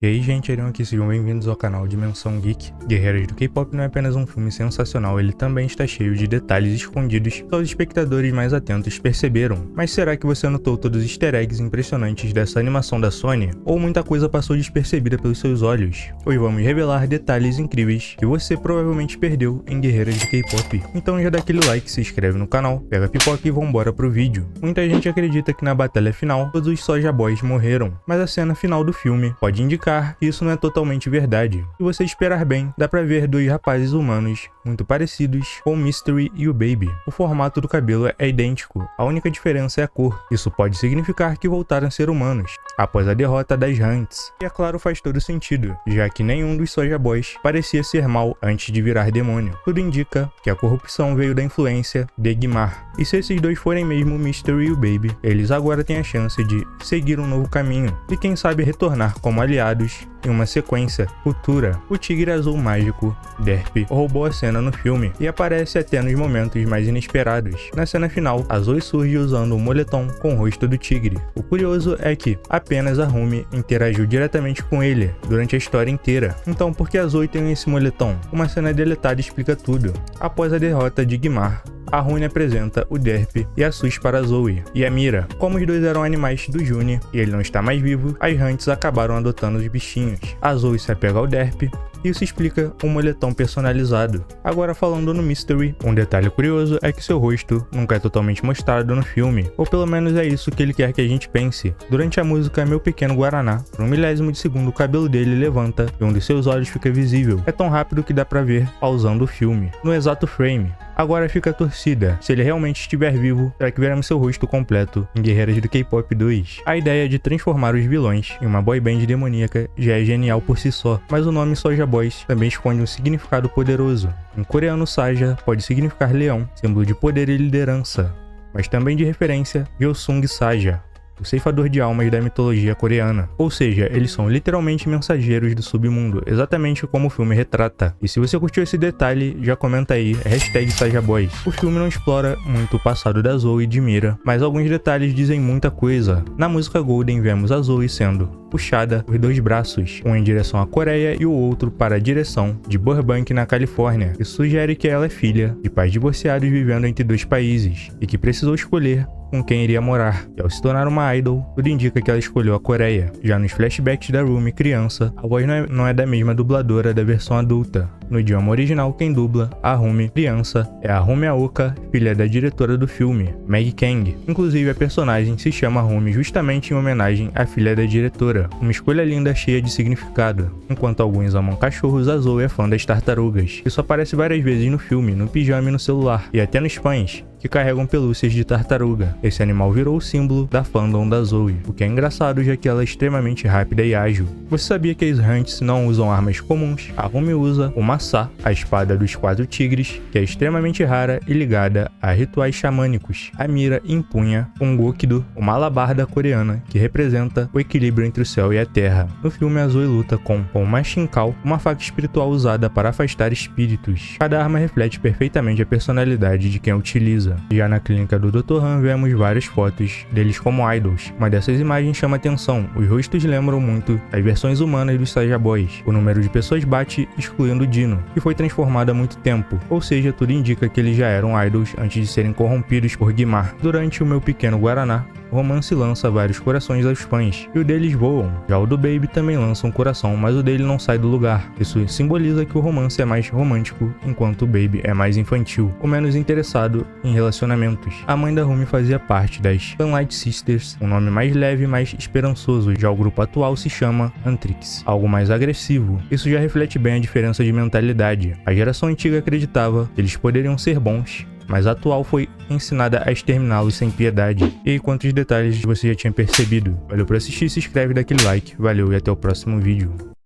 E aí, gente, Arion aqui, sejam bem-vindos ao canal Dimensão Geek. Guerreiros do K-pop não é apenas um filme sensacional, ele também está cheio de detalhes escondidos que só os espectadores mais atentos perceberam. Mas será que você notou todos os easter eggs impressionantes dessa animação da Sony? Ou muita coisa passou despercebida pelos seus olhos? Hoje vamos revelar detalhes incríveis que você provavelmente perdeu em Guerreiras do K-pop. Então já dá aquele like, se inscreve no canal, pega a pipoca e vambora pro vídeo. Muita gente acredita que na batalha final todos os Soja Boys morreram, mas a cena final do filme pode indicar que isso não é totalmente verdade. Se você esperar bem, dá pra ver dois rapazes humanos muito parecidos com o Mystery e o Baby. O formato do cabelo é idêntico, a única diferença é a cor. Isso pode significar que voltaram a ser humanos após a derrota das Hunts. E é claro, faz todo sentido, já que nenhum dos Soja Boys parecia ser mal antes de virar demônio. Tudo indica que a corrupção veio da influência de Guimar. E se esses dois forem mesmo o Mystery e o Baby, eles agora têm a chance de seguir um novo caminho e quem sabe retornar como aliados em uma sequência futura. O Tigre Azul Mágico, Derp, roubou a cena no filme e aparece até nos momentos mais inesperados. Na cena final, a Zoe surge usando um moletom com o rosto do tigre. O curioso é que apenas a Rumi interagiu diretamente com ele durante a história inteira. Então por que a Zoe tem esse moletom? Uma cena deletada explica tudo. Após a derrota de Guimar, a Rune apresenta o Derp e a Sus para a Zoe e a Mira. Como os dois eram animais do Juni e ele não está mais vivo, as Hunts acabaram adotando os bichinhos. A Zoe se apega ao Derp e isso explica um moletom personalizado. Agora falando no Mystery, um detalhe curioso é que seu rosto nunca é totalmente mostrado no filme, ou pelo menos é isso que ele quer que a gente pense. Durante a música Meu Pequeno Guaraná, por um milésimo de segundo o cabelo dele levanta e um dos seus olhos fica visível. É tão rápido que dá pra ver pausando o filme, no exato frame. Agora fica a torcida, se ele realmente estiver vivo, será que veremos seu rosto completo em Guerreiras do K-pop 2? A ideia de transformar os vilões em uma boy band demoníaca já é genial por si só, mas o nome Soja Boys também esconde um significado poderoso. Em coreano, Saja pode significar leão, símbolo de poder e liderança, mas também de referência Gyeosung Saja, o ceifador de almas da mitologia coreana. Ou seja, eles são literalmente mensageiros do submundo, exatamente como o filme retrata. E se você curtiu esse detalhe, já comenta aí, #SajaBoys. O filme não explora muito o passado da Zoe e de Mira, mas alguns detalhes dizem muita coisa. Na música Golden vemos a Zoe sendo puxada por dois braços, um em direção à Coreia e o outro para a direção de Burbank, na Califórnia. Isso sugere que ela é filha de pais divorciados vivendo entre dois países e que precisou escolher com quem iria morar. E ao se tornar uma idol, tudo indica que ela escolheu a Coreia. Já nos flashbacks da Rumi criança, a voz não é da mesma dubladora da versão adulta. No idioma original, quem dubla a Rumi criança é a Rumi Aoka, filha da diretora do filme, Meg Kang. Inclusive, a personagem se chama Rumi justamente em homenagem à filha da diretora. Uma escolha linda cheia de significado. Enquanto alguns amam cachorros, a Zoe é fã das tartarugas. Isso aparece várias vezes no filme, no pijama e no celular, e até nos pães, que carregam pelúcias de tartaruga. Esse animal virou o símbolo da fandom da Zoe, o que é engraçado já que ela é extremamente rápida e ágil. Você sabia que as Hunts não usam armas comuns? A Rumi usa o Masa, a espada dos 4 tigres, que é extremamente rara e ligada a rituais xamânicos. A Mira empunha um Gokido, uma alabarda coreana, que representa o equilíbrio entre o céu e a terra. No filme, a Zoe luta com uma Shinkaw, uma faca espiritual usada para afastar espíritos. Cada arma reflete perfeitamente a personalidade de quem a utiliza. Já na clínica do Dr. Han vemos várias fotos deles como idols. Uma dessas imagens chama atenção, os rostos lembram muito as versões humanas dos Soja Boys. O número de pessoas bate, excluindo Dino, que foi transformado há muito tempo, ou seja, tudo indica que eles já eram idols antes de serem corrompidos por Guimar. Durante o Meu Pequeno Guaraná, o Romance lança vários corações aos fãs, e o deles voam. Já o do Baby também lança um coração, mas o dele não sai do lugar. Isso simboliza que o Romance é mais romântico, enquanto o Baby é mais infantil, ou menos interessado em relacionamentos. A mãe da Rumi fazia parte das Sunlight Sisters, um nome mais leve e mais esperançoso. Já o grupo atual se chama Antrix, algo mais agressivo. Isso já reflete bem a diferença de mentalidade. A geração antiga acreditava que eles poderiam ser bons, mas a atual foi ensinada a exterminá-los sem piedade. E aí, quantos detalhes você já tinha percebido? Valeu por assistir, se inscreve, dá aquele like, valeu e até o próximo vídeo.